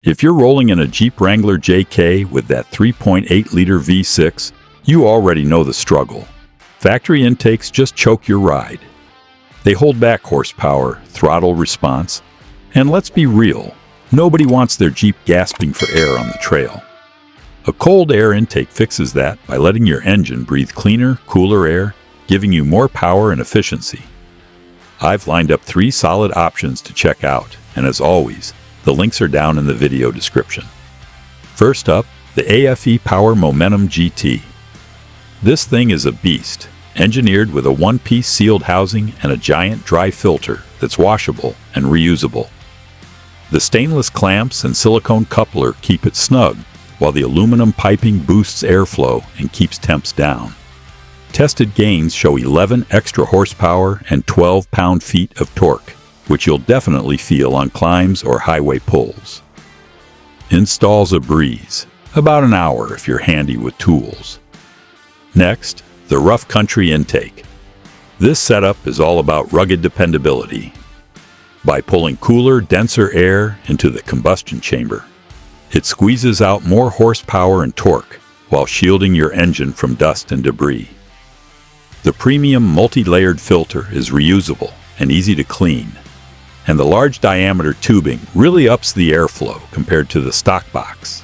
If you're rolling in a Jeep Wrangler JK with that 3.8-liter V6, you already know the struggle. Factory intakes just choke your ride. They hold back horsepower, throttle response, and let's be real, nobody wants their Jeep gasping for air on the trail. A cold air intake fixes that by letting your engine breathe cleaner, cooler air, giving you more power and efficiency. I've lined up 3 solid options to check out, and as always, the links are down in the video description. First up, the AFE Power Momentum GT. This thing is a beast, engineered with a one-piece sealed housing and a giant dry filter that's washable and reusable. The stainless clamps and silicone coupler keep it snug, while the aluminum piping boosts airflow and keeps temps down. Tested gains show 11 extra horsepower and 12 pound-feet of torque, which you'll definitely feel on climbs or highway pulls. Install's a breeze, about an hour if you're handy with tools. Next, the rough country intake. This setup is all about rugged dependability. By pulling cooler, denser air into the combustion chamber, it squeezes out more horsepower and torque while shielding your engine from dust and debris. The premium multi-layered filter is reusable and easy to clean, and the large diameter tubing really ups the airflow compared to the stock box.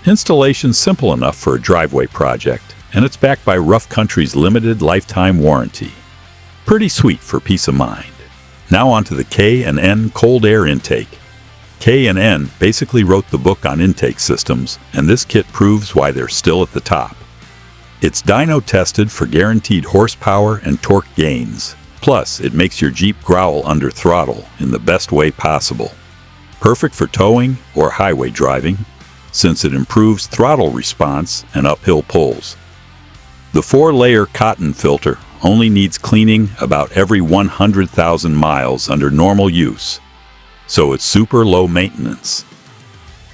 Installation's simple enough for a driveway project, and it's backed by Rough Country's limited lifetime warranty. Pretty sweet for peace of mind. Now onto the K&N cold air intake. K&N basically wrote the book on intake systems, and this kit proves why they're still at the top. It's dyno tested for guaranteed horsepower and torque gains. Plus, it makes your Jeep growl under throttle in the best way possible. Perfect for towing or highway driving, since it improves throttle response and uphill pulls. The 4-layer cotton filter only needs cleaning about every 100,000 miles under normal use, so it's super low maintenance.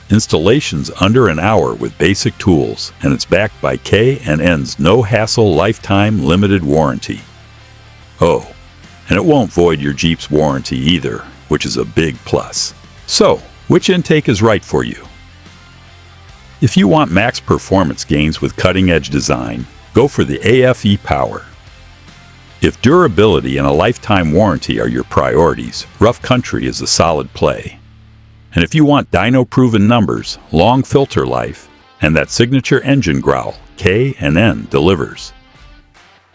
Installation's under an hour with basic tools, and it's backed by K&N's no-hassle lifetime limited warranty. Oh, and it won't void your Jeep's warranty either, which is a big plus. So, which intake is right for you? If you want max performance gains with cutting-edge design, go for the AFE Power. If durability and a lifetime warranty are your priorities, Rough Country is a solid play. And if you want dyno-proven numbers, long filter life, and that signature engine growl, K&N delivers.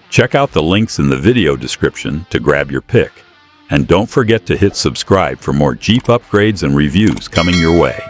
Check out the links in the video description to grab your pick. And don't forget to hit subscribe for more Jeep upgrades and reviews coming your way.